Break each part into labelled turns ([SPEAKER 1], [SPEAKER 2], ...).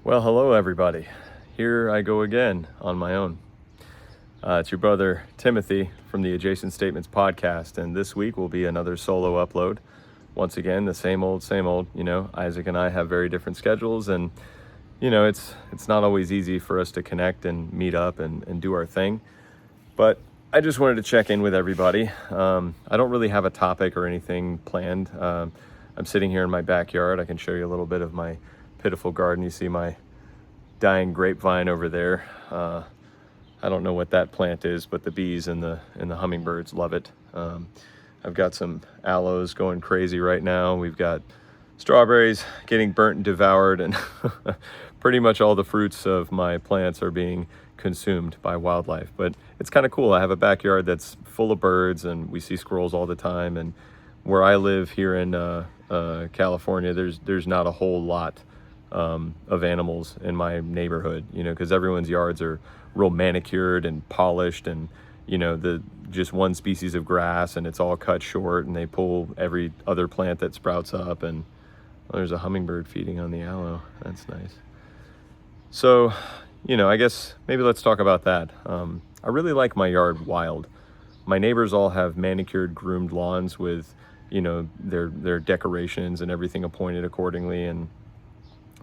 [SPEAKER 1] Well, hello everybody. Here I go again on my own. It's your brother Timothy from the Adjacent Statements podcast, and this week will be another solo upload. Once again, the same old, same old. Isaac and I have very different schedules, and it's not always easy for us to connect and meet up and do our thing. But I just wanted to check in with everybody. I don't really have a topic or anything planned. I'm sitting here in my backyard. I can show you a little bit of my pitiful garden. You see my dying grapevine over there. I don't know what that plant is, but the bees and the hummingbirds love it. I've got some aloes going crazy right now. We've got strawberries getting burnt and devoured, and pretty much all the fruits of my plants are being consumed by wildlife. But it's kind of cool. I have a backyard that's full of birds, and we see squirrels all the time. And where I live here in California, there's not a whole lot of animals in my neighborhood, because everyone's yards are real manicured and polished, and the just one species of grass, and it's all cut short, and they pull every other plant that sprouts up. And there's a hummingbird feeding on the aloe. That's nice. So, I guess maybe let's talk about that. I really like my yard wild. My neighbors all have manicured, groomed lawns with their decorations and everything appointed accordingly, and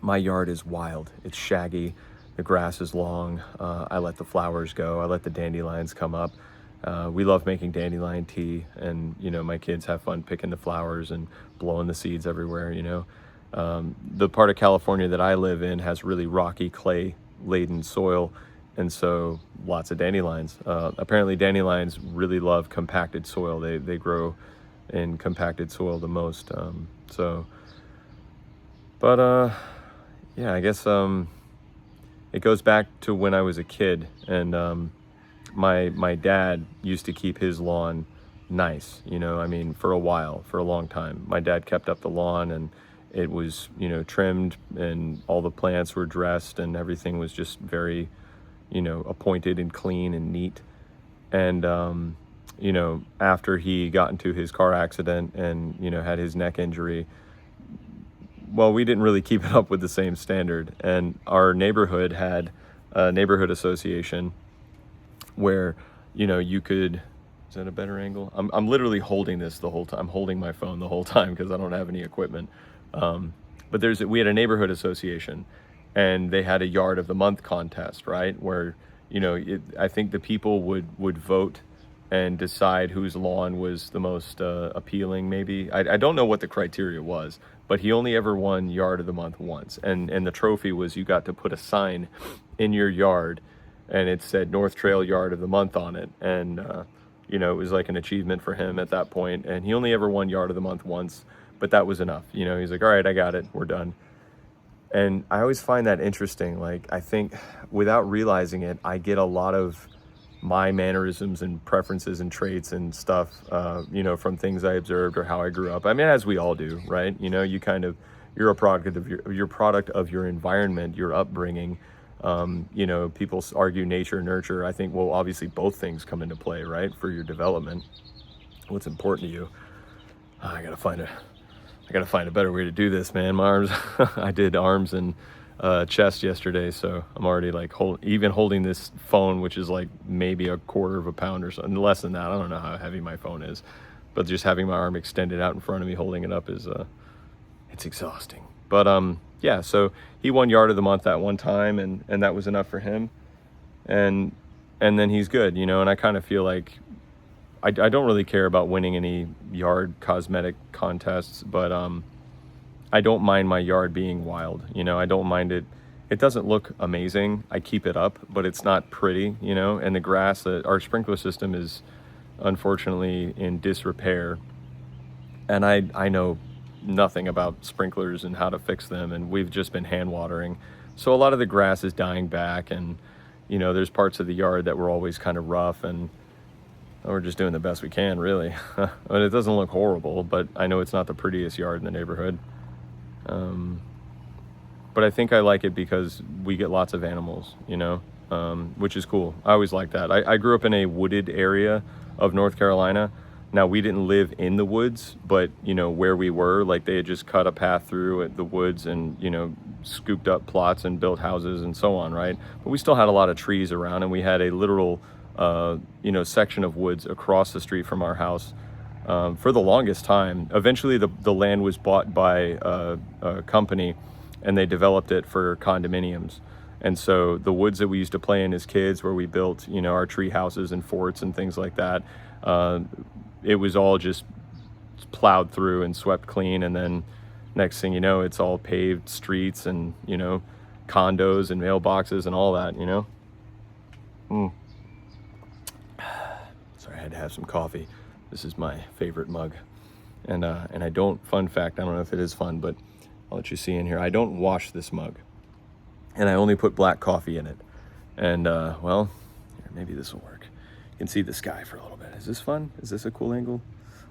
[SPEAKER 1] my yard is wild. It's shaggy. The grass is long. I let the flowers go. I let the dandelions come up. We love making dandelion tea, and my kids have fun picking the flowers and blowing the seeds everywhere. The part of California that I live in has really rocky, clay-laden soil, and so lots of dandelions. Apparently, dandelions really love compacted soil. They grow in compacted soil the most. Yeah, I guess it goes back to when I was a kid, and my dad used to keep his lawn nice, for a while, for a long time. My dad kept up the lawn, and it was, trimmed, and all the plants were dressed, and everything was just very, appointed and clean and neat. And, after he got into his car accident and, had his neck injury, well, we didn't really keep it up with the same standard. And our neighborhood had a neighborhood association where, you could, is that a better angle? I'm literally holding this the whole time. I'm holding my phone the whole time because I don't have any equipment. But we had a neighborhood association, and they had a yard of the month contest, right? Where, I think the people would vote and decide whose lawn was the most appealing, maybe. I don't know what the criteria was, but he only ever won yard of the month once. And the trophy was you got to put a sign in your yard, and it said North Trail Yard of the Month on it. And, it was like an achievement for him at that point. And he only ever won yard of the month once, but that was enough. He's like, all right, I got it. We're done. And I always find that interesting. Like, I think without realizing it, I get a lot of my mannerisms and preferences and traits and stuff, from things I observed or how I grew up. I mean, as we all do, right? You're a product of your product of your environment, your upbringing. People argue nature, nurture. I think, well, obviously both things come into play, right? For your development, what's important to you. I gotta find a better way to do this, man. My arms, I did arms and chest yesterday, so I'm already like holding this phone, which is like maybe a quarter of a pound or something, less than that. I don't know how heavy my phone is, but just having my arm extended out in front of me holding it up is it's exhausting. But yeah, so he won yard of the month that one time, and that was enough for him, and then he's good, and I kind of feel like I don't really care about winning any yard cosmetic contests, but I don't mind my yard being wild. I don't mind it. It doesn't look amazing. I keep it up, but it's not pretty, and the grass, our sprinkler system is unfortunately in disrepair. And I know nothing about sprinklers and how to fix them. And we've just been hand watering. So a lot of the grass is dying back, and, there's parts of the yard that were always kind of rough, and we're just doing the best we can, really. But it doesn't look horrible, but I know it's not the prettiest yard in the neighborhood. But I think I like it because we get lots of animals, which is cool. I always like that. I grew up in a wooded area of North Carolina. Now, we didn't live in the woods, but, where we were, like, they had just cut a path through the woods and, scooped up plots and built houses and so on, right? But we still had a lot of trees around, and we had a literal, section of woods across the street from our house for the longest time. Eventually, the land was bought by a company, and they developed it for condominiums. And so the woods that we used to play in as kids, where we built, our tree houses and forts and things like that, it was all just plowed through and swept clean. And then next thing you know, it's all paved streets and, condos and mailboxes and all that, Sorry, I had to have some coffee. This is my favorite mug. And I don't, fun fact, I don't know if it is fun, but I'll let you see in here. I don't wash this mug, and I only put black coffee in it. And well, here, maybe this will work. You can see the sky for a little bit. Is this fun? Is this a cool angle?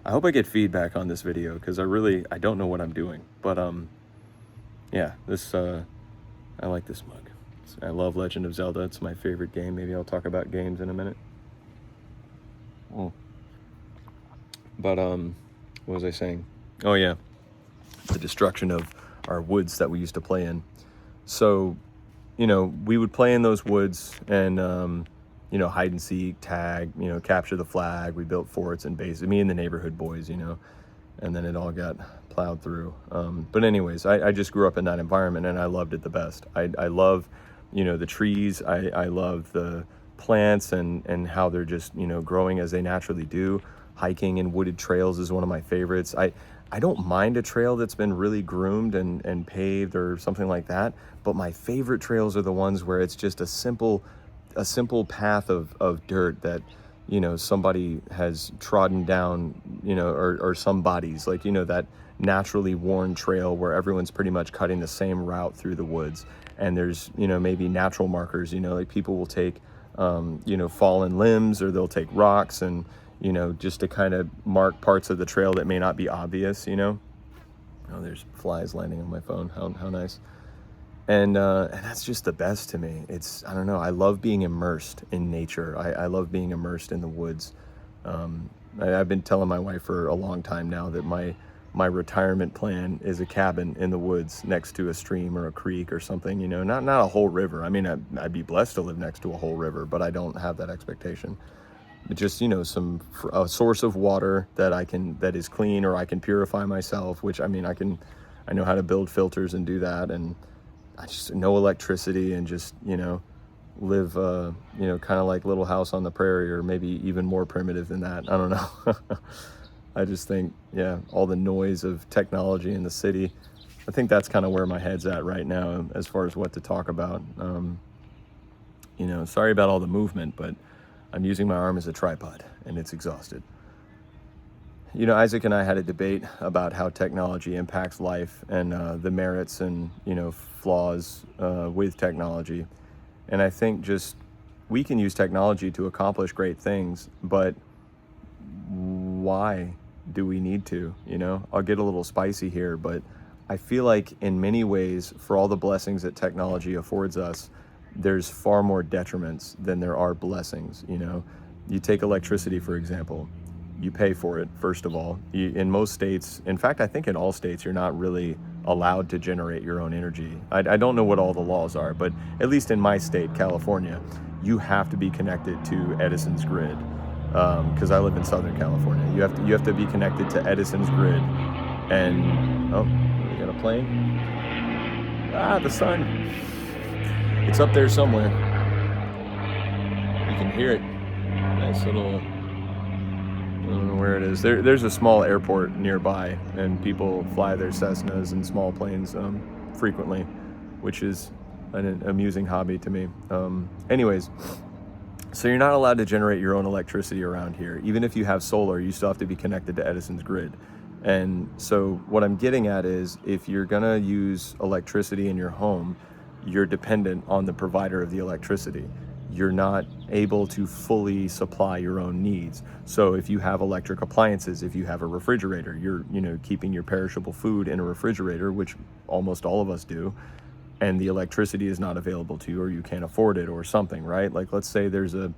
[SPEAKER 1] I hope I get feedback on this video, because I don't know what I'm doing. But yeah, this I like this mug. I love Legend of Zelda. It's my favorite game. Maybe I'll talk about games in a minute. But what was I saying? Oh yeah, the destruction of our woods that we used to play in. So, we would play in those woods and, hide and seek, tag, capture the flag. We built forts and bases, me and the neighborhood boys, and then it all got plowed through. But anyways, I just grew up in that environment, and I loved it the best. I love, the trees. I love the plants and how they're just, growing as they naturally do. Hiking in wooded trails is one of my favorites. I don't mind a trail that's been really groomed and paved or something like that, but my favorite trails are the ones where it's just a simple path of dirt that, somebody has trodden down, or some bodies, like, that naturally worn trail where everyone's pretty much cutting the same route through the woods. And there's, maybe natural markers, like people will take, fallen limbs, or they'll take rocks and, just to kind of mark parts of the trail that may not be obvious, Oh, there's flies landing on my phone. How nice. And that's just the best to me. I don't know, I love being immersed in nature. I love being immersed in the woods. I've been telling my wife for a long time now that my retirement plan is a cabin in the woods next to a stream or a creek or something, not a whole river. I mean, I'd be blessed to live next to a whole river, but I don't have that expectation. But just, a source of water that is clean, or I can purify myself, which, I know how to build filters and do that. And I just, no electricity, and just, live, kind of like Little House on the Prairie, or maybe even more primitive than that. I don't know. I just think, all the noise of technology in the city, I think that's kind of where my head's at right now as far as what to talk about. Sorry about all the movement, but I'm using my arm as a tripod, and it's exhausted. Isaac and I had a debate about how technology impacts life, and the merits and, flaws with technology. And I think just we can use technology to accomplish great things, but why do we need to? I'll get a little spicy here, but I feel like in many ways, for all the blessings that technology affords us, there's far more detriments than there are blessings. You take electricity, for example. You pay for it, first of all. In most states, in fact, I think in all states, you're not really allowed to generate your own energy. I don't know what all the laws are, but at least in my state, California, you have to be connected to Edison's grid. Because I live in Southern California. You have to be connected to Edison's grid. And, oh, we got a plane? The sun. It's up there somewhere. You can hear it. Nice little, I don't know where it is. There's a small airport nearby, and people fly their Cessnas and small planes frequently, which is an amusing hobby to me. Anyways, so you're not allowed to generate your own electricity around here. Even if you have solar, you still have to be connected to Edison's grid. And so what I'm getting at is, if you're gonna use electricity in your home, you're dependent on the provider of the electricity. You're not able to fully supply your own needs. So if you have electric appliances, if you have a refrigerator, you're keeping your perishable food in a refrigerator, which almost all of us do, and the electricity is not available to you, or you can't afford it, or something, right? Like, let's say there's an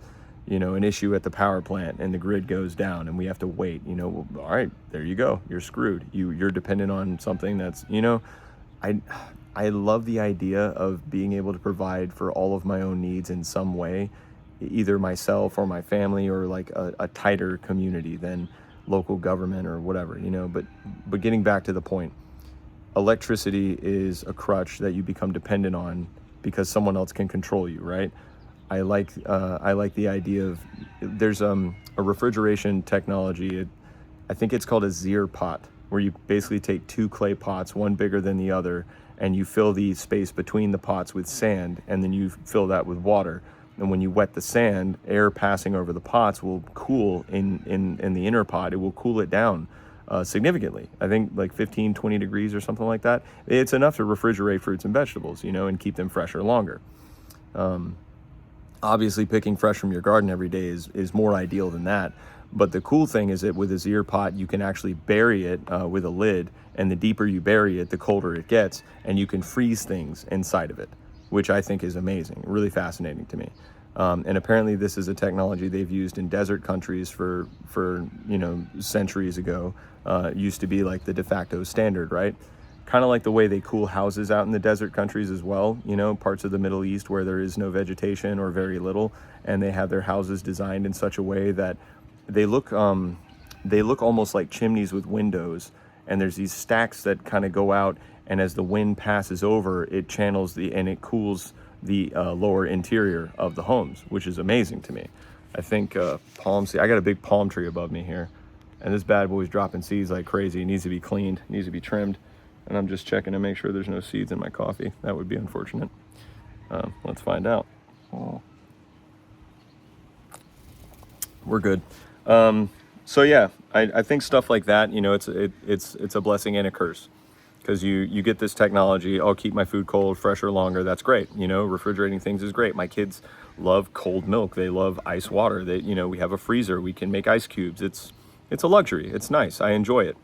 [SPEAKER 1] issue at the power plant and the grid goes down and we have to wait, well, all right, there you go, you're screwed. You're dependent on something that's, I love the idea of being able to provide for all of my own needs in some way, either myself or my family, or like a tighter community than local government or whatever, you know. But getting back to the point, electricity is a crutch that you become dependent on because someone else can control you, right? I like the idea of, there's a refrigeration technology. I think it's called a Zier pot, where you basically take two clay pots, one bigger than the other, and you fill the space between the pots with sand, and then you fill that with water. And when you wet the sand, air passing over the pots will cool in the inner pot. It will cool it down significantly. I think like 15, 20 degrees or something like that. It's enough to refrigerate fruits and vegetables, you know, and keep them fresher longer. Obviously, picking fresh from your garden every day is more ideal than that. But the cool thing is that with a Zier pot, you can actually bury it with a lid, and the deeper you bury it, the colder it gets, and you can freeze things inside of it, which I think is amazing, really fascinating to me. And apparently this is a technology they've used in desert countries for you know, centuries ago. It used to be like the de facto standard, right? Kind of like the way they cool houses out in the desert countries as well, you know, parts of the Middle East where there is no vegetation or very little, and they have their houses designed in such a way that they look almost like chimneys with windows, and there's these stacks that kind of go out, and as the wind passes over, it channels and it cools the lower interior of the homes, which is amazing to me. I think palm seed. I got a big palm tree above me here, and this bad boy's dropping seeds like crazy. It needs to be cleaned, needs to be trimmed, and I'm just checking to make sure there's no seeds in my coffee. That would be unfortunate. Let's find out. Oh. We're good. So yeah, I think stuff like that, you know, it's a blessing and a curse, because you get this technology. I'll keep my food cold, fresher, longer. That's great. You know, refrigerating things is great. My kids love cold milk. They love ice water. You know, we have a freezer. We can make ice cubes. It's a luxury. It's nice. I enjoy it.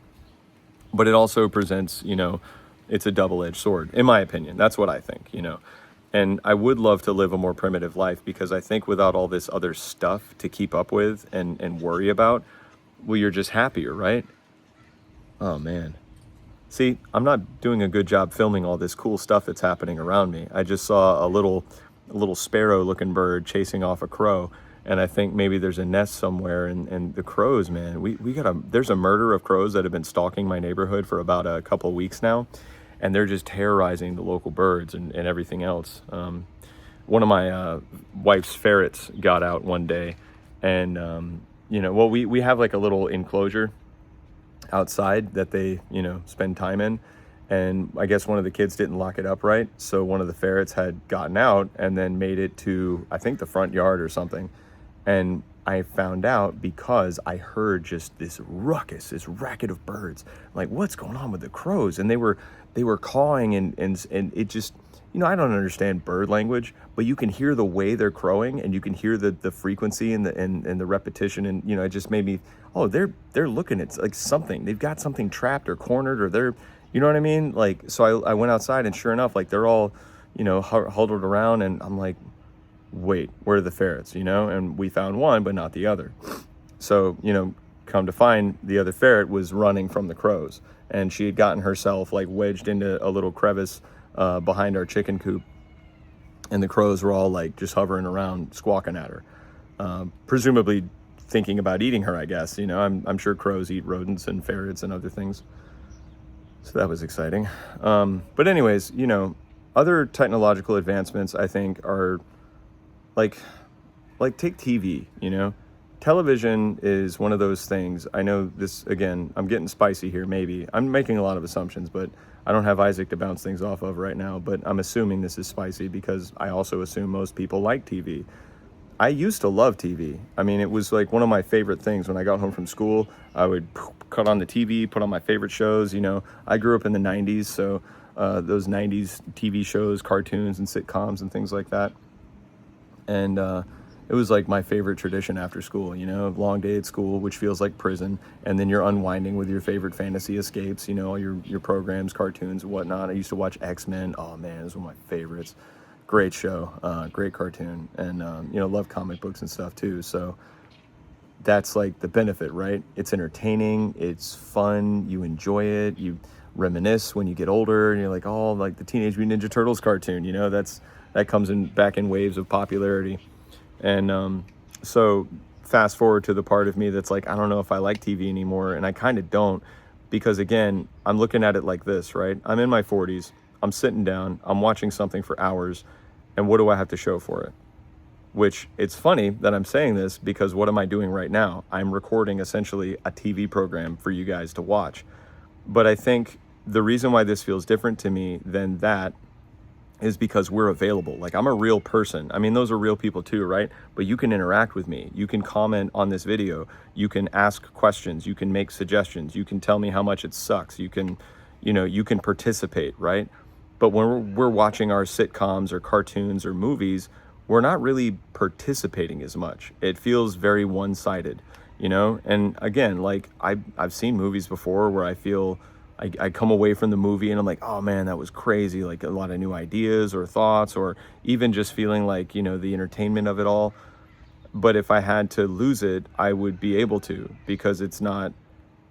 [SPEAKER 1] But it also presents, you know, it's a double-edged sword, in my opinion. That's what I think, you know. And I would love to live a more primitive life, because I think without all this other stuff to keep up with and worry about, well, you're just happier, right? Oh, man. See, I'm not doing a good job filming all this cool stuff that's happening around me. I just saw a little sparrow-looking bird chasing off a crow, and I think maybe there's a nest somewhere. And the crows, man, there's a murder of crows that have been stalking my neighborhood for about a couple of weeks now, and they're just terrorizing the local birds and everything else. One of my wife's ferrets got out one day, and you know, well, we have like a little enclosure outside that they, you know, spend time in, and I guess one of the kids didn't lock it up right, so one of the ferrets had gotten out and then made it to, I think, the front yard or something. And I found out because I heard just this ruckus, this racket of birds. Like, what's going on with the crows? And they were cawing, and it just, you know, I don't understand bird language, but you can hear the way they're crowing, and you can hear the frequency and the repetition, and you know, it just made me, oh, they're looking at like something. They've got something trapped or cornered, or they're, you know what I mean? Like, so I went outside, and sure enough, like they're all, you know, huddled around, and I'm like, wait, where are the ferrets, you know? And we found one, but not the other. So, you know, come to find, the other ferret was running from the crows, and she had gotten herself like wedged into a little crevice behind our chicken coop, and the crows were all like just hovering around, squawking at her, presumably thinking about eating her, I guess. You know, I'm sure crows eat rodents and ferrets and other things. So that was exciting. But anyways, you know, other technological advancements I think are like take TV, you know. Television is one of those things. I know this, again, I'm getting spicy here, maybe. I'm making a lot of assumptions, but I don't have Isaac to bounce things off of right now, but I'm assuming this is spicy because I also assume most people like TV. I used to love TV. I mean, it was like one of my favorite things. When I got home from school, I would cut on the TV, put on my favorite shows. You know, I grew up in the 90s, so those 90s TV shows, cartoons and sitcoms and things like that. And it was like my favorite tradition after school, you know, long day at school, which feels like prison. And then you're unwinding with your favorite fantasy escapes, you know, your programs, cartoons and whatnot. I used to watch X-Men. Oh man, it was one of my favorites. Great show, great cartoon, and you know, love comic books and stuff too. So that's like the benefit, right? It's entertaining, it's fun, you enjoy it, you reminisce when you get older, and you're like, oh, like the Teenage Mutant Ninja Turtles cartoon, you know, that comes in back in waves of popularity. And so fast forward to the part of me that's like, I don't know if I like TV anymore. And I kind of don't, because again, I'm looking at it like this, right? I'm in my 40s, I'm sitting down, I'm watching something for hours, and what do I have to show for it? Which, it's funny that I'm saying this, because what am I doing right now? I'm recording essentially a TV program for you guys to watch. But I think the reason why this feels different to me than that is because we're available. Like, I'm a real person. I mean, those are real people too, right? But you can interact with me. You can comment on this video. You can ask questions. You can make suggestions. You can tell me how much it sucks. You can, you can participate, right? But when we're watching our sitcoms or cartoons or movies, we're not really participating as much. It feels very one-sided, And again, like I've seen movies before where I feel I come away from the movie and I'm like, oh man, that was crazy. Like, a lot of new ideas or thoughts, or even just feeling like, the entertainment of it all. But if I had to lose it, I would be able to, because it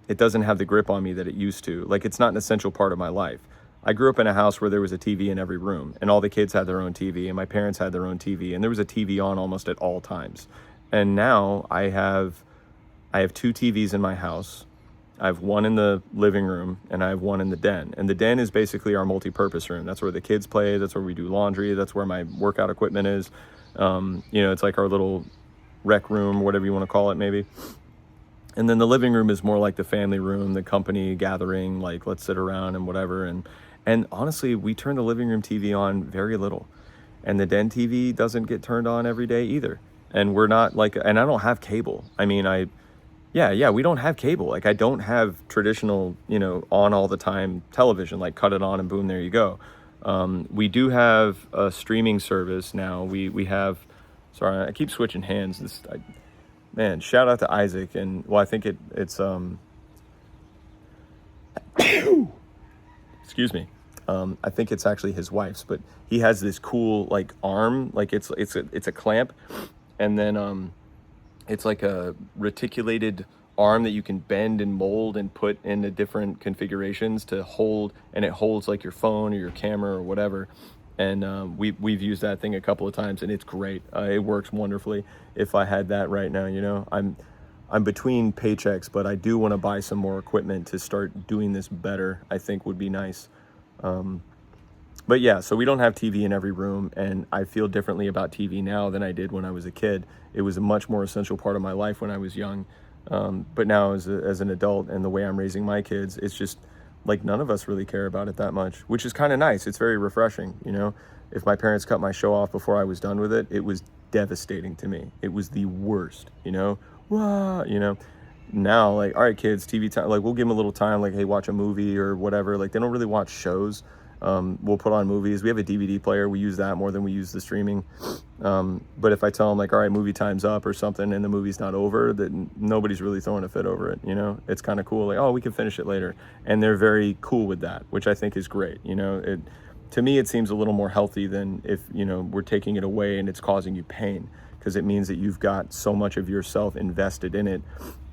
[SPEAKER 1] doesn't have the grip on me that it used to. Like, it's not an essential part of my life. I grew up in a house where there was a TV in every room, and all the kids had their own TV, and my parents had their own TV, and there was a TV on almost at all times. And now I have 2 TVs in my house. I have one in the living room, and I have one in the den. And the den is basically our multi-purpose room. That's where the kids play. That's where we do laundry. That's where my workout equipment is. It's like our little rec room, whatever you want to call it, maybe. And then the living room is more like the family room, the company gathering, like, let's sit around and whatever. And honestly, we turn the living room TV on very little. And the den TV doesn't get turned on every day either. And we're not like, and I don't have cable. I mean, yeah, we don't have cable. Like, I don't have traditional, on all the time television, like cut it on and boom, there you go. We do have a streaming service now. We have, sorry, I keep switching hands. Man, shout out to Isaac. And well, I think it's excuse me. I think it's actually his wife's, but he has this cool like arm, like it's a clamp, and then it's like a reticulated arm that you can bend and mold and put into different configurations to hold, and it holds like your phone or your camera or whatever. And we've used that thing a couple of times, and it's great. It works wonderfully. If I had that right now, I'm between paychecks, but I do want to buy some more equipment to start doing this better. I think would be nice. But yeah, so we don't have TV in every room, and I feel differently about TV now than I did when I was a kid. It was a much more essential part of my life when I was young. But now as an adult, and the way I'm raising my kids, it's just like none of us really care about it that much, which is kind of nice. It's very refreshing. If my parents cut my show off before I was done with it, it was devastating to me. It was the worst, Wah, Now, like, all right, kids, TV time, like, we'll give them a little time, like, hey, watch a movie or whatever. Like, they don't really watch shows. We'll put on movies. We have a DVD player. We use that more than we use the streaming. But if I tell them, like, all right, movie time's up or something, and the movie's not over, then nobody's really throwing a fit over it. It's kind of cool. Like, oh, we can finish it later. And they're very cool with that, which I think is great. To me, it seems a little more healthy than if, we're taking it away and it's causing you pain, because it means that you've got so much of yourself invested in it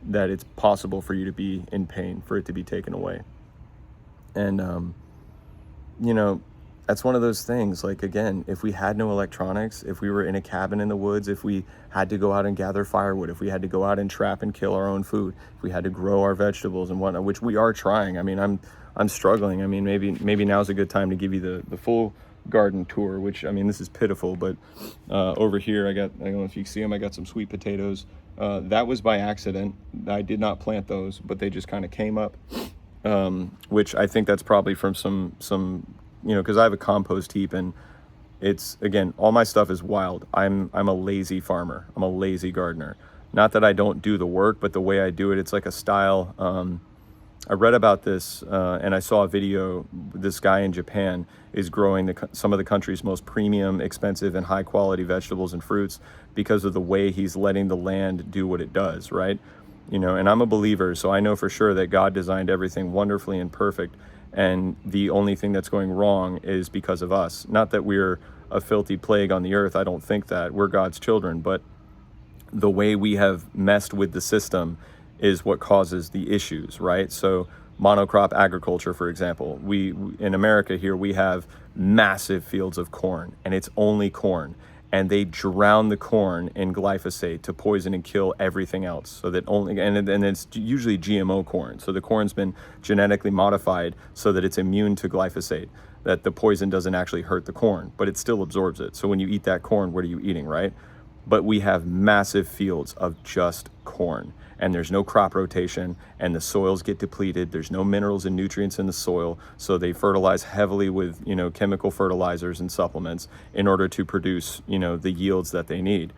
[SPEAKER 1] that it's possible for you to be in pain, for it to be taken away. And, that's one of those things. Like, again, if we had no electronics, if we were in a cabin in the woods, if we had to go out and gather firewood, if we had to go out and trap and kill our own food, if we had to grow our vegetables and whatnot, which we are trying. I mean, I'm struggling. I mean, maybe now's a good time to give you the full garden tour, which, I mean, this is pitiful, but over here I don't know if you can see them, I got some sweet potatoes. That was by accident. I did not plant those, but they just kind of came up, which I think that's probably from some because I have a compost heap, and it's, again, all my stuff is wild. I'm a lazy farmer. I'm a lazy gardener. Not that I don't do the work, but the way I do it, it's like a style. I read about this, and I saw a video. This guy in Japan is growing some of the country's most premium, expensive, and high-quality vegetables and fruits because of the way he's letting the land do what it does, right? And I'm a believer, so I know for sure that God designed everything wonderfully and perfect, and the only thing that's going wrong is because of us. Not that we're a filthy plague on the earth. I don't think that. We're God's children, but the way we have messed with the system is what causes the issues, right? So monocrop agriculture, for example. We in America here, we have massive fields of corn, and it's only corn. And they drown the corn in glyphosate to poison and kill everything else. So that only, and it's usually GMO corn. So the corn's been genetically modified so that it's immune to glyphosate, that the poison doesn't actually hurt the corn, but it still absorbs it. So when you eat that corn, what are you eating, right? But we have massive fields of just corn, and there's no crop rotation, and the soils get depleted. There's no minerals and nutrients in the soil, so they fertilize heavily with, chemical fertilizers and supplements in order to produce, the yields that they need.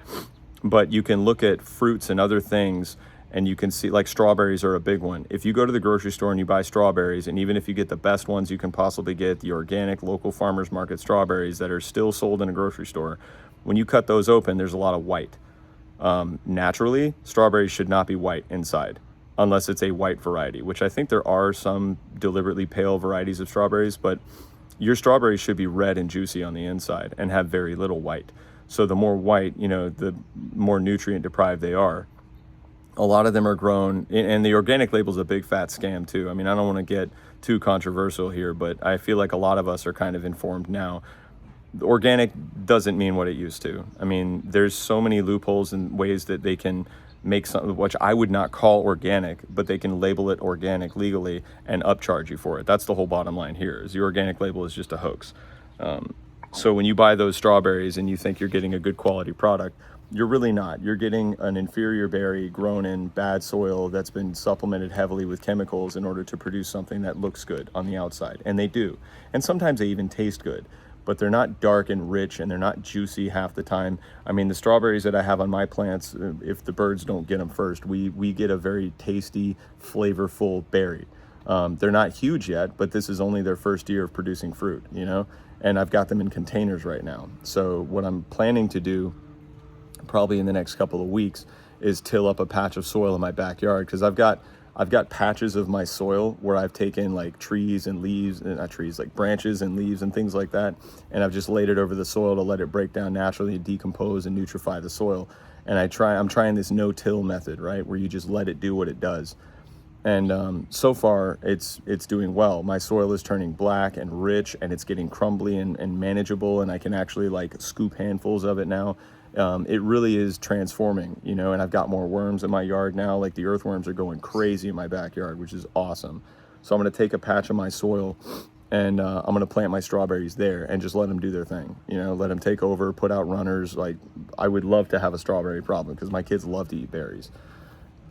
[SPEAKER 1] But you can look at fruits and other things, and you can see, like, strawberries are a big one. If you go to the grocery store and you buy strawberries, and even if you get the best ones you can possibly get, the organic local farmers market strawberries that are still sold in a grocery store, when you cut those open, there's a lot of white. Naturally, strawberries should not be white inside unless it's a white variety, which I think there are some deliberately pale varieties of strawberries, but your strawberries should be red and juicy on the inside and have very little white. So the more white, the more nutrient deprived they are. A lot of them are grown, and the organic label is a big fat scam too. I mean, I don't want to get too controversial here, but I feel like a lot of us are kind of informed now. Organic doesn't mean what it used to. I mean, there's so many loopholes and ways that they can make something which I would not call organic, but they can label it organic legally and upcharge you for it. That's the whole bottom line here, is the organic label is just a hoax. So when you buy those strawberries and you think you're getting a good quality product, you're really not. You're getting an inferior berry grown in bad soil that's been supplemented heavily with chemicals in order to produce something that looks good on the outside. And they do. And sometimes they even taste good, but they're not dark and rich, and they're not juicy half the time. I mean, the strawberries that I have on my plants, if the birds don't get them first, we get a very tasty, flavorful berry. They're not huge yet, but this is only their first year of producing fruit, and I've got them in containers right now. So what I'm planning to do probably in the next couple of weeks is till up a patch of soil in my backyard, because I've got patches of my soil where I've taken like trees and leaves, not trees, like branches and leaves and things like that, and I've just laid it over the soil to let it break down naturally and decompose and nutrify the soil. And I'm trying this no-till method, right, where you just let it do what it does. And so far it's doing well. My soil is turning black and rich, and it's getting crumbly and manageable, and I can actually like scoop handfuls of it now. It really is transforming, and I've got more worms in my yard now. Like, the earthworms are going crazy in my backyard, which is awesome. So I'm going to take a patch of my soil, and I'm going to plant my strawberries there and just let them do their thing, let them take over, put out runners. Like, I would love to have a strawberry problem because my kids love to eat berries.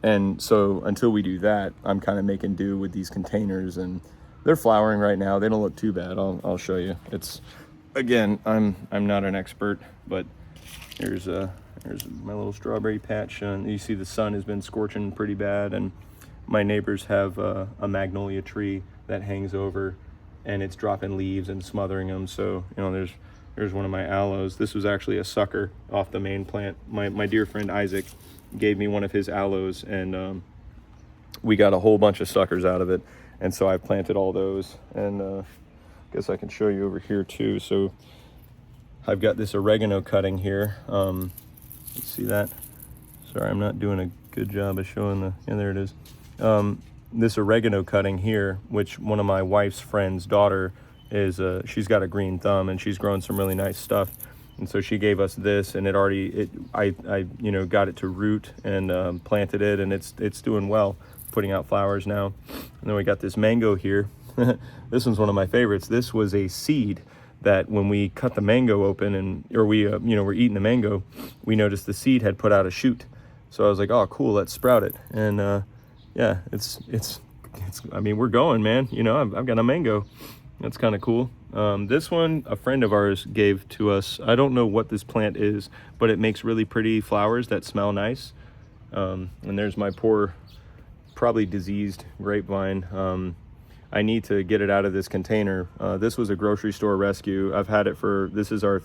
[SPEAKER 1] And so until we do that, I'm kind of making do with these containers, and they're flowering right now. They don't look too bad. I'll show you. It's, again, I'm not an expert, but here's my little strawberry patch. You see the sun has been scorching pretty bad, and my neighbors have a magnolia tree that hangs over, and it's dropping leaves and smothering them. So, there's one of my aloes. This was actually a sucker off the main plant. My dear friend Isaac gave me one of his aloes, and we got a whole bunch of suckers out of it. And so I've planted all those, and I guess I can show you over here too. So I've got this oregano cutting here. Let's see that. Sorry, I'm not doing a good job of showing there it is. This oregano cutting here, which one of my wife's friend's daughter is, she's got a green thumb, and she's grown some really nice stuff. And so she gave us this, and I got it to root and planted it, and it's doing well, putting out flowers now. And then we got this mango here. This one's one of my favorites. This was a seed that when we cut the mango open we're eating the mango, we noticed the seed had put out a shoot. So I was like, oh, cool, let's sprout it. And yeah, it's I mean, we're going, man. I've got a mango. That's kind of cool. This one, a friend of ours gave to us. I don't know what this plant is, but it makes really pretty flowers that smell nice. And there's my poor, probably diseased grapevine. I need to get it out of this container. This was a grocery store rescue. I've had it this is our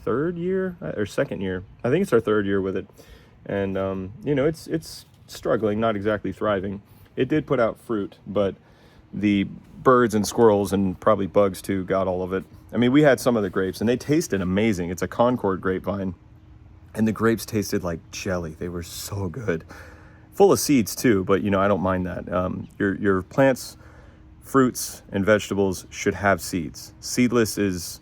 [SPEAKER 1] third year or second year. I think it's our third year with it. And, it's struggling, not exactly thriving. It did put out fruit, but the birds and squirrels and probably bugs too got all of it. I mean, we had some of the grapes, and they tasted amazing. It's a Concord grapevine, and the grapes tasted like jelly. They were so good. full of seeds too, but I don't mind that. Your plants, fruits, and vegetables should have seeds. Seedless is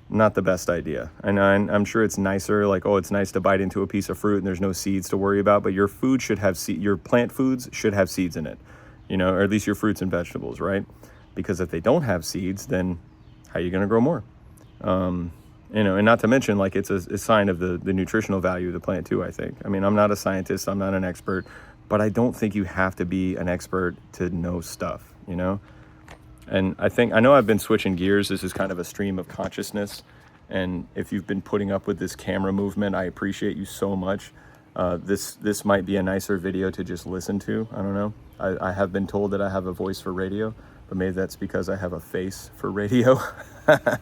[SPEAKER 1] not the best idea. And I'm sure it's nicer, like, oh, it's nice to bite into a piece of fruit and there's no seeds to worry about, but your food should have your plant foods should have seeds in it, or at least your fruits and vegetables, right? Because if they don't have seeds, then how are you going to grow more? And not to mention, like, it's a sign of the nutritional value of the plant too, I think. I mean, I'm not a scientist, I'm not an expert, but I don't think you have to be an expert to know stuff, And I know I've been switching gears. This is kind of a stream of consciousness. And if you've been putting up with this camera movement, I appreciate you so much. This might be a nicer video to just listen to. I don't know. I have been told that I have a voice for radio, but maybe that's because I have a face for radio. But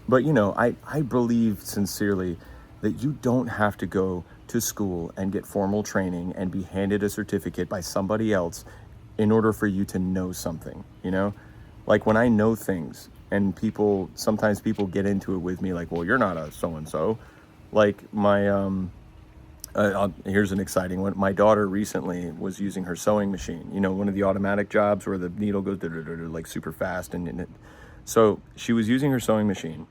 [SPEAKER 1] I believe sincerely that you don't have to go to school and get formal training and be handed a certificate by somebody else in order for you to know something, Like when I know things and sometimes people get into it with me like, well, you're not a so-and-so. Like here's an exciting one. My daughter recently was using her sewing machine, one of the automatic jobs where the needle goes like super fast. So she was using her sewing machine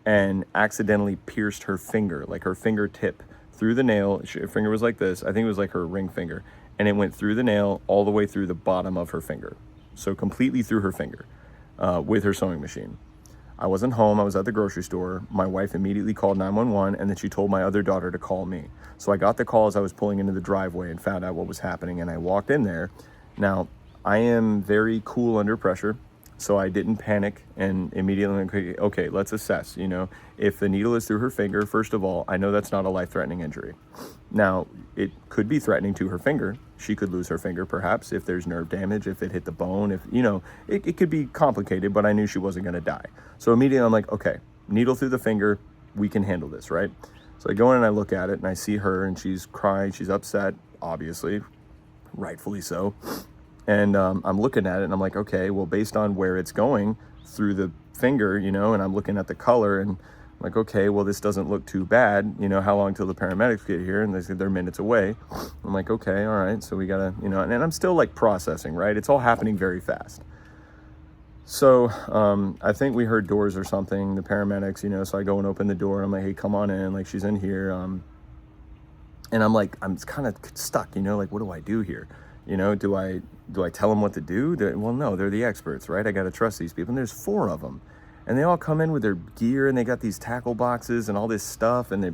[SPEAKER 1] and accidentally pierced her finger, like her fingertip through the nail. Her finger was like this. I think it was like her ring finger. And it went through the nail all the way through the bottom of her finger. So completely through her finger with her sewing machine. I wasn't home. I was at the grocery store. My wife immediately called 911, and then she told my other daughter to call me. So I got the call as I was pulling into the driveway and found out what was happening, and I walked in there. Now, I am very cool under pressure, so I didn't panic and immediately, okay, let's assess. If the needle is through her finger, first of all, I know that's not a life-threatening injury. Now, it could be threatening to her finger. She could lose her finger, perhaps, if there's nerve damage, if it hit the bone, it could be complicated, but I knew she wasn't going to die. So immediately I'm like, okay, needle through the finger, we can handle this, right? So I go in and I look at it and I see her and she's crying, she's upset, obviously, rightfully so. And I'm looking at it and I'm like, okay, well, based on where it's going through the finger, and I'm looking at the color and I'm like, okay, well, this doesn't look too bad. How long till the paramedics get here? And they said they're minutes away. I'm like, okay, all right. So we gotta, and I'm still like processing, right? It's all happening very fast. So I think we heard doors or something, the paramedics, so I go and open the door and I'm like, hey, come on in. Like, she's in here. And I'm like, I'm kind of stuck, like, what do I do here? Do I tell them what to do? Well, no, they're the experts, right? I got to trust these people. And there's 4 of them. And they all come in with their gear and they got these tackle boxes and all this stuff. And they,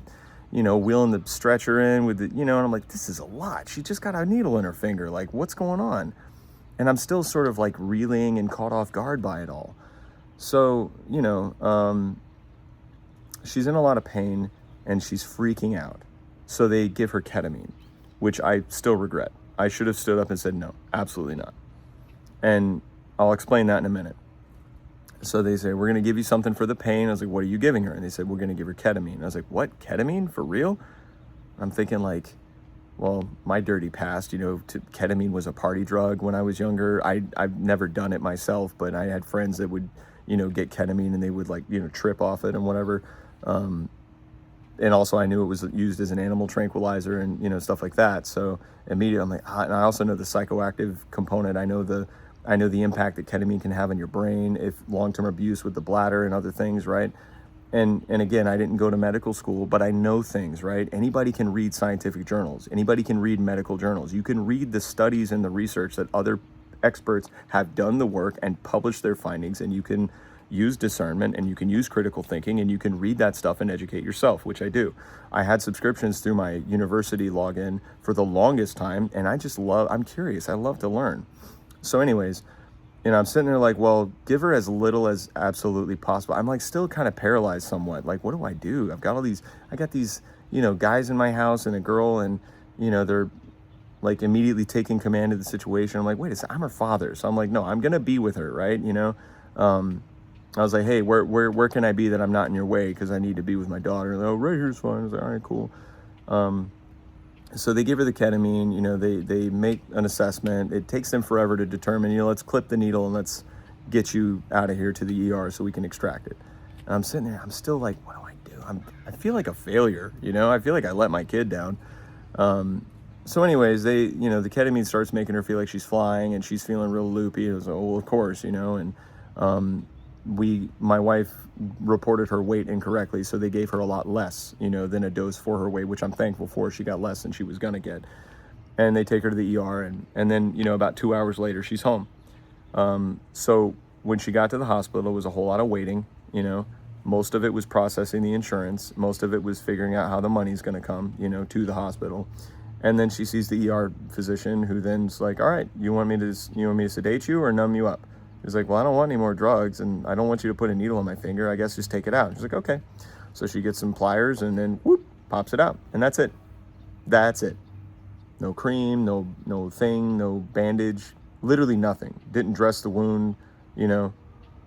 [SPEAKER 1] wheeling the stretcher in with the, and I'm like, this is a lot. She just got a needle in her finger. Like, what's going on? And I'm still sort of like reeling and caught off guard by it all. So, she's in a lot of pain and she's freaking out. So they give her ketamine, which I still regret. I should have stood up and said, no, absolutely not. And I'll explain that in a minute. So they say, we're going to give you something for the pain. I was like, what are you giving her? And they said, we're going to give her ketamine. I was like, what? Ketamine? For real? I'm thinking like, well, my dirty past, ketamine was a party drug when I was younger. I've never done it myself, but I had friends that would, get ketamine and they would like, trip off it and whatever. And also I knew it was used as an animal tranquilizer and, stuff like that. So immediately I'm like, and I also know the psychoactive component. I know the impact that ketamine can have on your brain if long-term abuse with the bladder and other things, right? And again, I didn't go to medical school, but I know things, right? Anybody can read scientific journals. Anybody can read medical journals. You can read the studies and the research that other experts have done the work and published their findings, and you can use discernment and you can use critical thinking and you can read that stuff and educate yourself, which I do. I had subscriptions through my university login for the longest time, and I'm curious. I love to learn. So anyways, I'm sitting there like, well, give her as little as absolutely possible. I'm like still kind of paralyzed somewhat. Like, what do I do? I got these, guys in my house and a girl, and, they're like immediately taking command of the situation. I'm like, wait a second, I'm her father. So I'm like, no, I'm going to be with her, right? I was like, hey, where can I be that I'm not in your way? Because I need to be with my daughter. Oh, right here's fine. I was like, all right, cool. So they give her the ketamine, they make an assessment. It takes them forever to determine, let's clip the needle and let's get you out of here to the ER so we can extract it. And I'm sitting there, I'm still like, what do I do? I feel like a failure, I feel like I let my kid down. So anyways, the ketamine starts making her feel like she's flying and she's feeling real loopy. It was, oh, well, of course, and my wife reported her weight incorrectly, so they gave her a lot less, than a dose for her weight, which I'm thankful for. She got less than she was gonna get. And they take her to the ER, and then, about 2 hours later, she's home. So when she got to the hospital, it was a whole lot of waiting, Most of it was processing the insurance. Most of it was figuring out how the money's gonna come, to the hospital. And then she sees the ER physician, who then's like, all right, you want me to sedate you or numb you up? He's like, well, I don't want any more drugs, and I don't want you to put a needle on my finger. I guess just take it out. She's like, okay. So she gets some pliers and then whoop, pops it out. And that's it. That's it. No cream, no thing, no bandage, literally nothing. Didn't dress the wound,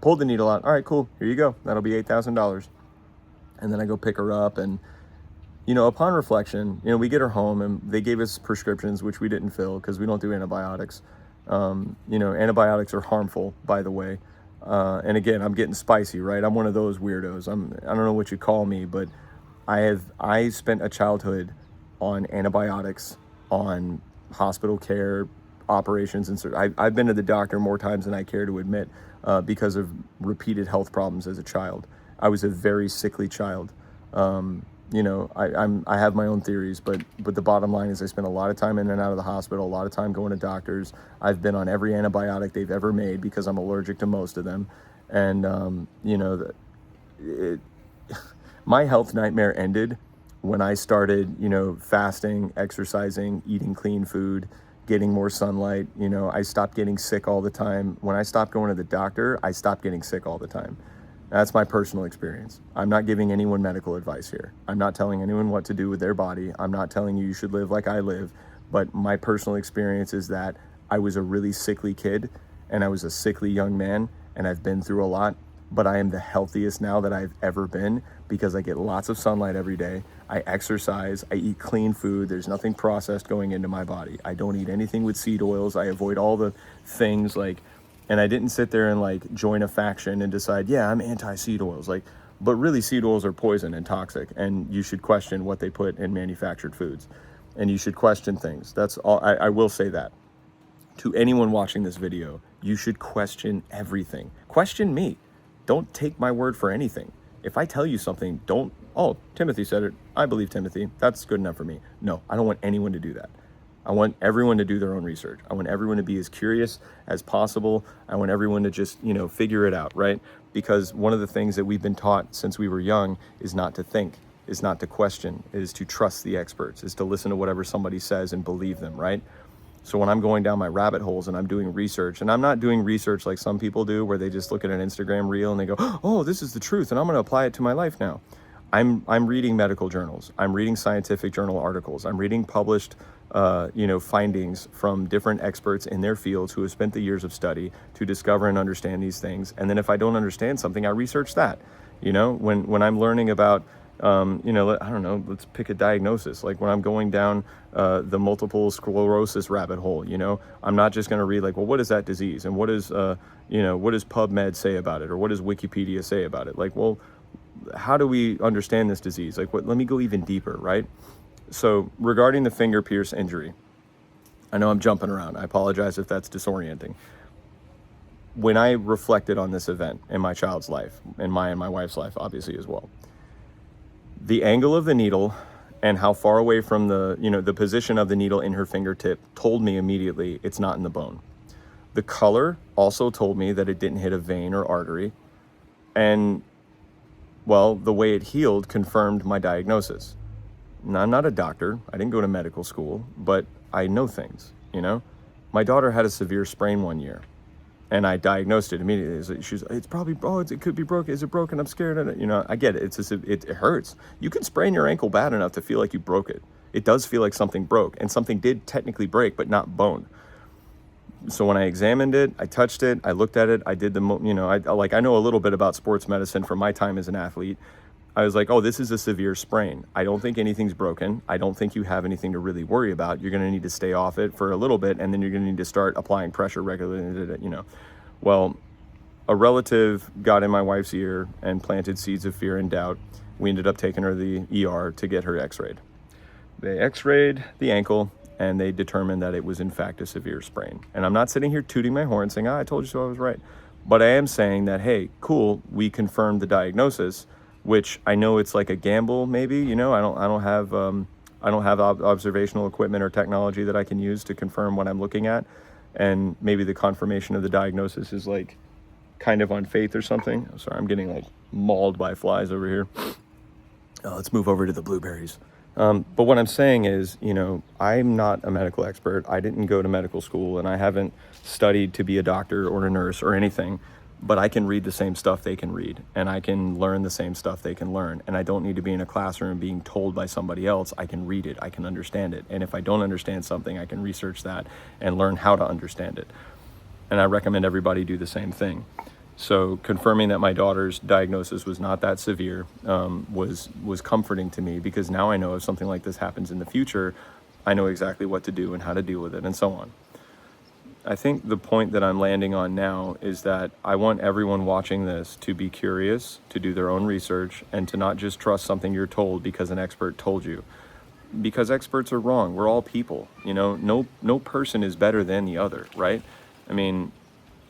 [SPEAKER 1] pulled the needle out. All right, cool. Here you go. That'll be $8,000. And then I go pick her up, and upon reflection, we get her home, and they gave us prescriptions, which we didn't fill because we don't do antibiotics. Antibiotics are harmful, by the way. And again, I'm getting spicy, right? I'm one of those weirdos. I don't know what you call me, but I spent a childhood on antibiotics, on hospital care, operations, and I've been to the doctor more times than I care to admit because of repeated health problems as a child. I was a very sickly child. I have my own theories, but the bottom line is I spent a lot of time in and out of the hospital, a lot of time going to doctors. I've been on every antibiotic they've ever made because I'm allergic to most of them. And, my health nightmare ended when I started, fasting, exercising, eating clean food, getting more sunlight. I stopped getting sick all the time. When I stopped going to the doctor, I stopped getting sick all the time. That's my personal experience. I'm not giving anyone medical advice here. I'm not telling anyone what to do with their body. I'm not telling you should live like I live. But my personal experience is that I was a really sickly kid, and I was a sickly young man, and I've been through a lot. But I am the healthiest now that I've ever been because I get lots of sunlight every day. I exercise. I eat clean food. There's nothing processed going into my body. I don't eat anything with seed oils. I avoid all the things and I didn't sit there and join a faction and decide, yeah, I'm anti-seed oils. But really seed oils are poison and toxic, and you should question what they put in manufactured foods. And you should question things. That's all. I will say that. To anyone watching this video, you should question everything. Question me. Don't take my word for anything. If I tell you something, oh, Timothy said it. I believe Timothy. That's good enough for me. No, I don't want anyone to do that. I want everyone to do their own research. I want everyone to be as curious as possible. I want everyone to just, figure it out, right? Because one of the things that we've been taught since we were young is not to think, is not to question, is to trust the experts, is to listen to whatever somebody says and believe them, right? So when I'm going down my rabbit holes and I'm doing research, and I'm not doing research like some people do where they just look at an Instagram reel and they go, oh, this is the truth, and I'm going to apply it to my life now. I'm reading medical journals. I'm reading scientific journal articles. I'm reading published findings from different experts in their fields who have spent the years of study to discover and understand these things. And then if I don't understand something, I research that. When I'm learning about, I don't know, let's pick a diagnosis. Like when I'm going down the multiple sclerosis rabbit hole, I'm not just going to read well, what is that disease? And what is, what does PubMed say about it? Or what does Wikipedia say about it? Well, how do we understand this disease? Let me go even deeper, right? So regarding the finger pierce injury, I know I'm jumping around. I apologize if that's disorienting. When I reflected on this event in my child's life, and my wife's life, obviously, as well, the angle of the needle and how far away from the position of the needle in her fingertip told me immediately it's not in the bone. The color also told me that it didn't hit a vein or artery. And, well, the way it healed confirmed my diagnosis. Now, I'm not a doctor. I didn't go to medical school, but I know things, My daughter had a severe sprain one year, and I diagnosed it immediately. It's probably, it could be broken. Is it broken? I'm scared of it. I get it. It hurts. You can sprain your ankle bad enough to feel like you broke it. It does feel like something broke, and something did technically break, but not bone. So when I examined it, I touched it, I looked at it, I did I know a little bit about sports medicine from my time as an athlete. I was like, oh, this is a severe sprain. I don't think anything's broken. I don't think you have anything to really worry about. You're going to need to stay off it for a little bit, and then you're going to need to start applying pressure regularly, Well, a relative got in my wife's ear and planted seeds of fear and doubt. We ended up taking her to the ER to get her x-rayed. They x-rayed the ankle, and they determined that it was in fact a severe sprain. And I'm not sitting here tooting my horn saying, I told you so, I was right. But I am saying that, hey, cool, we confirmed the diagnosis, which I know it's like a gamble, maybe, you know, I don't have observational equipment or technology that I can use to confirm what I'm looking at. And maybe the confirmation of the diagnosis is like kind of on faith or something. I'm sorry, I'm getting like mauled by flies over here. Let's move over to the blueberries. But what I'm saying is, you know, I'm not a medical expert. I didn't go to medical school, and I haven't studied to be a doctor or a nurse or anything, but I can read the same stuff they can read, and I can learn the same stuff they can learn. And I don't need to be in a classroom being told by somebody else. I can read it, I can understand it. And if I don't understand something, I can research that and learn how to understand it. And I recommend everybody do the same thing. So confirming that my daughter's diagnosis was not that severe was comforting to me, because now I know if something like this happens in the future, I know exactly what to do and how to deal with it and so on. I think the point that I'm landing on now is that I want everyone watching this to be curious, to do their own research, and to not just trust something you're told because an expert told you. Because experts are wrong. We're all people, you know, no person is better than the other, right? I mean,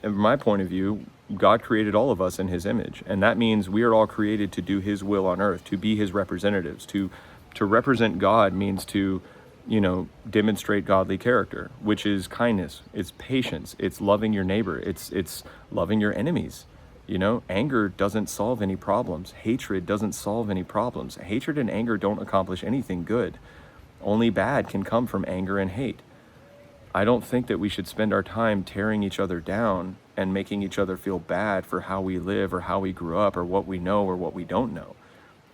[SPEAKER 1] from my point of view, God created all of us in his image, and that means we are all created to do his will on earth, to be his representatives. To represent God means to, you know, demonstrate godly character, which is kindness, it's patience, it's loving your neighbor, it's loving your enemies. You know, anger doesn't solve any problems. Hatred doesn't solve any problems. Hatred and anger don't accomplish anything good. Only bad can come from anger and hate. I don't think that we should spend our time tearing each other down and making each other feel bad for how we live or how we grew up or what we know or what we don't know.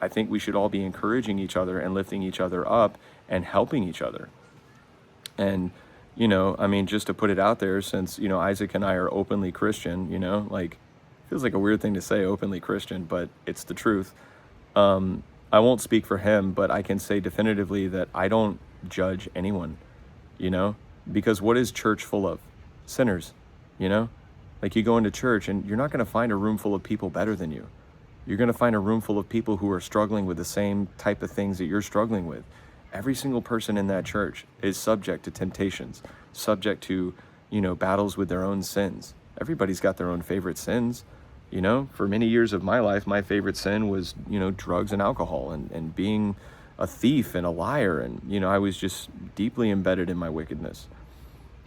[SPEAKER 1] I think we should all be encouraging each other and lifting each other up and helping each other. And, you know, I mean, just to put it out there, since, you know, Isaac and I are openly Christian, you know, like, feels like a weird thing to say, openly Christian, but it's the truth. I won't speak for him, but I can say definitively that I don't judge anyone, you know, because what is church full of? Sinners, you know? Like, you go into church and you're not going to find a room full of people better than you. You're going to find a room full of people who are struggling with the same type of things that you're struggling with. Every single person in that church is subject to temptations, subject to, you know, battles with their own sins. Everybody's got their own favorite sins. You know, for many years of my life, my favorite sin was, you know, drugs and alcohol and being a thief and a liar. And, you know, I was just deeply embedded in my wickedness.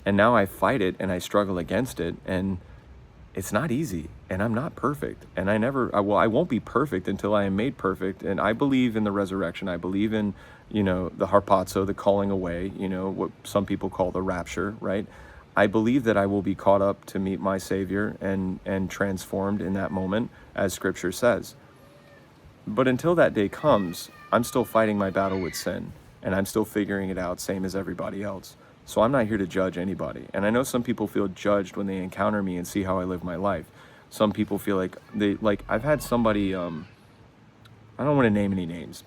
[SPEAKER 1] And now I fight it and I struggle against it. And it's not easy, and I'm not perfect, and I won't be perfect until I am made perfect. And I believe in the resurrection. I believe in, you know, the harpazo, the calling away, you know, what some people call the rapture, right? I believe that I will be caught up to meet my Savior and transformed in that moment, as Scripture says. But until that day comes, I'm still fighting my battle with sin, and I'm still figuring it out, same as everybody else. So I'm not here to judge anybody. And I know some people feel judged when they encounter me and see how I live my life. Some people feel like I've had somebody, I don't want to name any names,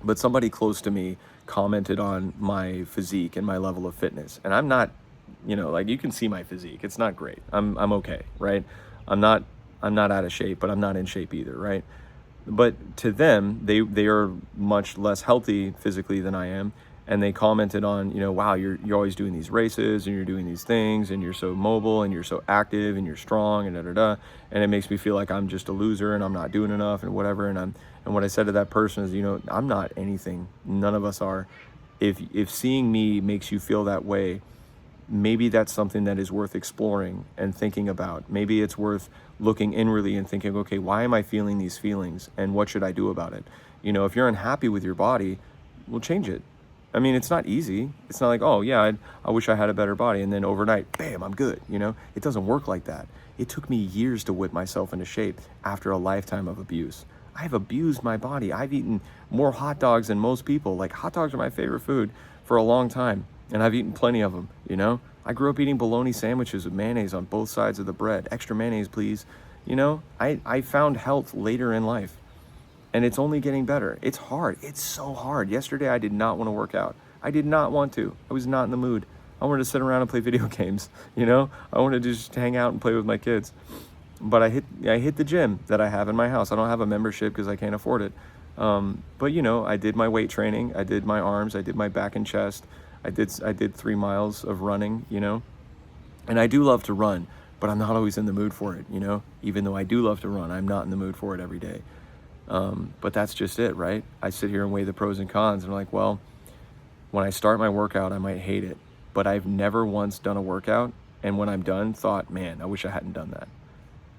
[SPEAKER 1] but somebody close to me commented on my physique and my level of fitness. And I'm not, you know, like, you can see my physique. It's not great. I'm okay, right? I'm not out of shape, but I'm not in shape either, right? But to them, they are much less healthy physically than I am. And they commented on, you know, wow, you're always doing these races and you're doing these things and you're so mobile and you're so active and you're strong and da-da-da. And it makes me feel like I'm just a loser and I'm not doing enough and whatever. And what I said to that person is, you know, I'm not anything. None of us are. If seeing me makes you feel that way, maybe that's something that is worth exploring and thinking about. Maybe it's worth looking inwardly and thinking, okay, why am I feeling these feelings and what should I do about it? You know, if you're unhappy with your body, well, change it. I mean, it's not easy. It's not like, oh yeah, I wish I had a better body, and then overnight, bam, I'm good. You know, it doesn't work like that. It took me years to whip myself into shape after a lifetime of abuse. I've abused my body. I've eaten more hot dogs than most people. Like, hot dogs are my favorite food for a long time, and I've eaten plenty of them, you know? I grew up eating bologna sandwiches with mayonnaise on both sides of the bread. Extra mayonnaise, please. You know, I found health later in life. And it's only getting better. It's hard. It's so hard. Yesterday, I did not want to work out. I did not want to. I was not in the mood. I wanted to sit around and play video games, you know? I wanted to just hang out and play with my kids. But I hit the gym that I have in my house. I don't have a membership because I can't afford it. But, you know, I did my weight training. I did my arms. I did my back and chest. I did 3 miles of running, you know, and I do love to run, but I'm not always in the mood for it, you know, even though I do love to run, I'm not in the mood for it every day. But that's just it, right? I sit here and weigh the pros and cons, and I'm like, well, when I start my workout, I might hate it, but I've never once done a workout and when I'm done thought, man, I wish I hadn't done that.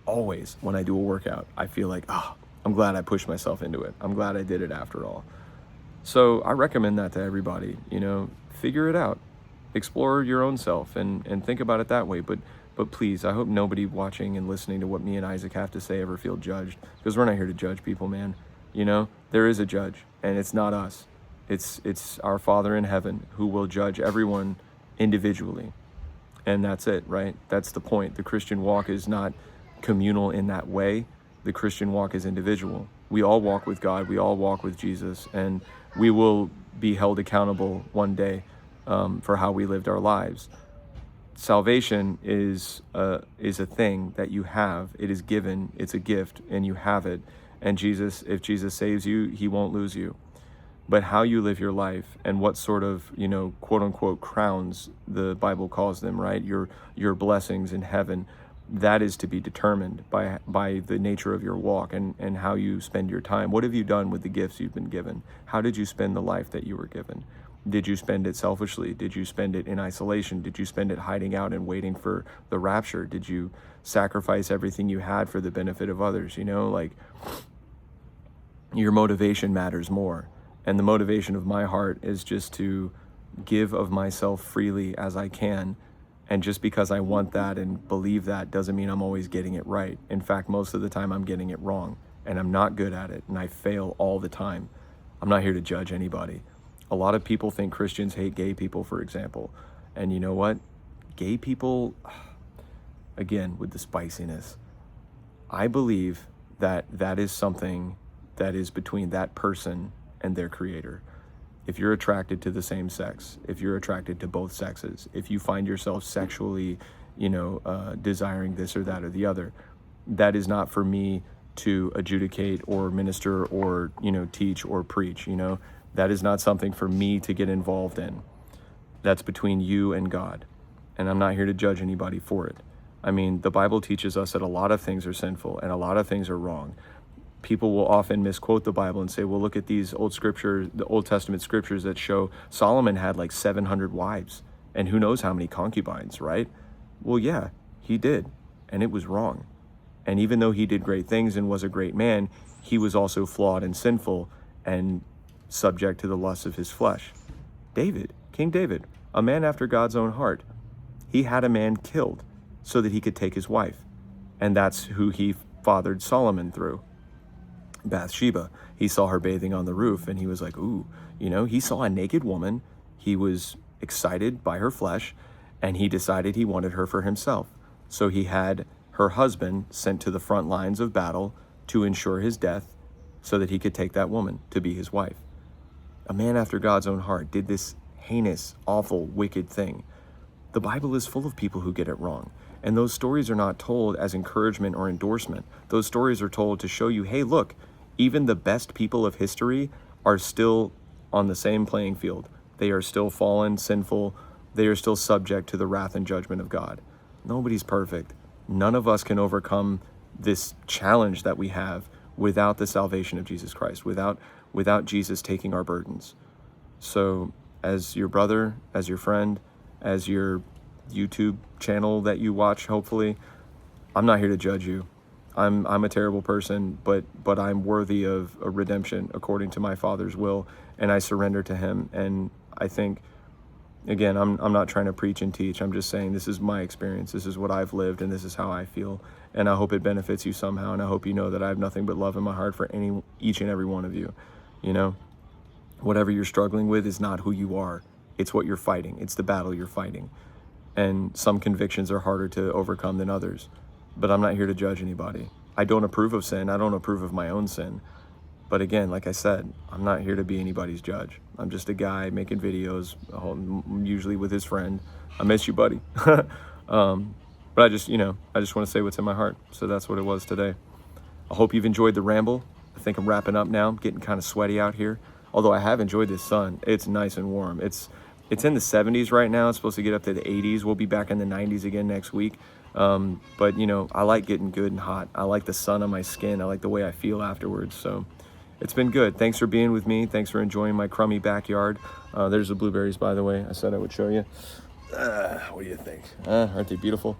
[SPEAKER 1] Always when I do a workout, I feel like, oh, I'm glad I pushed myself into it. I'm glad I did it after all. So I recommend that to everybody, you know, figure it out, explore your own self and think about it that way. But please, I hope nobody watching and listening to what me and Isaac have to say ever feel judged, because we're not here to judge people, man. You know, there is a judge, and it's not us. It's our Father in heaven who will judge everyone individually. And that's it, right? That's the point. The Christian walk is not communal in that way. The Christian walk is individual. We all walk with God. We all walk with Jesus, and we will be held accountable one day for how we lived our lives. Salvation is a thing that you have. It is given. It's a gift, and you have it. And Jesus, if Jesus saves you, he won't lose you. But how you live your life and what sort of, you know, quote unquote crowns the Bible calls them, right? Your blessings in heaven, that is to be determined by the nature of your walk and how you spend your time. What have you done with the gifts you've been given? How did you spend the life that you were given? Did you spend it selfishly? Did you spend it in isolation? Did you spend it hiding out and waiting for the rapture? Did you sacrifice everything you had for the benefit of others? You know, like, your motivation matters more. And the motivation of my heart is just to give of myself freely as I can. And just because I want that and believe that doesn't mean I'm always getting it right. In fact, most of the time I'm getting it wrong, and I'm not good at it, and I fail all the time. I'm not here to judge anybody. A lot of people think Christians hate gay people, for example. And you know what? Gay people, again, with the spiciness, I believe that that is something that is between that person and their creator. If you're attracted to the same sex, if you're attracted to both sexes, if you find yourself sexually, you know, desiring this or that or the other, that is not for me to adjudicate or minister or, you know, teach or preach, you know. That is not something for me to get involved in. That's between you and God. And I'm not here to judge anybody for it. I mean, the Bible teaches us that a lot of things are sinful and a lot of things are wrong. People will often misquote the Bible and say, well, look at these old scriptures, the Old Testament scriptures that show Solomon had like 700 wives and who knows how many concubines, right? Well, yeah, he did. And it was wrong. And even though he did great things and was a great man, he was also flawed and sinful and subject to the lusts of his flesh. David, King David, a man after God's own heart, he had a man killed so that he could take his wife. And that's who he fathered Solomon through. Bathsheba, he saw her bathing on the roof and he was like, ooh, you know, he saw a naked woman. He was excited by her flesh and he decided he wanted her for himself. So he had her husband sent to the front lines of battle to ensure his death so that he could take that woman to be his wife. A man after God's own heart did this heinous, awful, wicked thing. The Bible is full of people who get it wrong. And those stories are not told as encouragement or endorsement. Those stories are told to show you, hey, look, even the best people of history are still on the same playing field. They are still fallen, sinful. They are still subject to the wrath and judgment of God. Nobody's perfect. None of us can overcome this challenge that we have without the salvation of Jesus Christ, without Jesus taking our burdens. So as your brother, as your friend, as your YouTube channel that you watch, hopefully, I'm not here to judge you. I'm a terrible person, but I'm worthy of a redemption according to my Father's will, and I surrender to him. And I think, again, I'm not trying to preach and teach. I'm just saying this is my experience. This is what I've lived, and this is how I feel. And I hope it benefits you somehow, and I hope you know that I have nothing but love in my heart for each and every one of you. You know, whatever you're struggling with is not who you are. It's what you're fighting. It's the battle you're fighting. And some convictions are harder to overcome than others. But I'm not here to judge anybody. I don't approve of sin. I don't approve of my own sin. But again, like I said, I'm not here to be anybody's judge. I'm just a guy making videos, usually with his friend. I miss you, buddy. But I just want to say what's in my heart. So that's what it was today. I hope you've enjoyed the ramble. I think I'm wrapping up now. I'm getting kind of sweaty out here. Although I have enjoyed this sun. It's nice and warm. It's it's in the 70s right now. It's supposed to get up to the 80s. We'll be back in the 90s again next week. But you know, I like getting good and hot. I like the sun on my skin. I like the way I feel afterwards. So it's been good. Thanks for being with me. Thanks for enjoying my crummy backyard. There's the blueberries, by the way. I said I would show you. What do you think? Aren't they beautiful?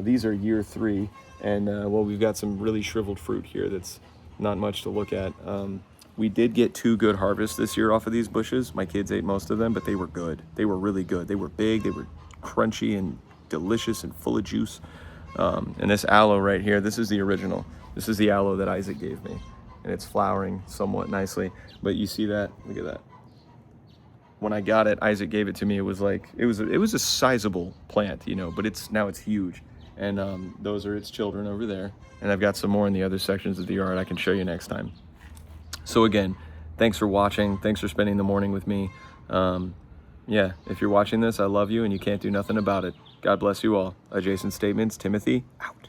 [SPEAKER 1] These are year 3. And well, we've got some really shriveled fruit here that's not much to look at. We did get 2 good harvests this year off of these bushes. My kids ate most of them, but they were good. They were really good. They were big, they were crunchy and delicious and full of juice. And this aloe right here, this is the original. This is the aloe that Isaac gave me. And it's flowering somewhat nicely. But you see that? Look at that. When I got it, Isaac gave it to me. It was like, it was a sizable plant, you know, but now it's huge. And those are its children over there. And I've got some more in the other sections of the yard I can show you next time. So again, thanks for watching. Thanks for spending the morning with me. Yeah, if you're watching this, I love you and you can't do nothing about it. God bless you all. Adjacent Statements, Timothy, out.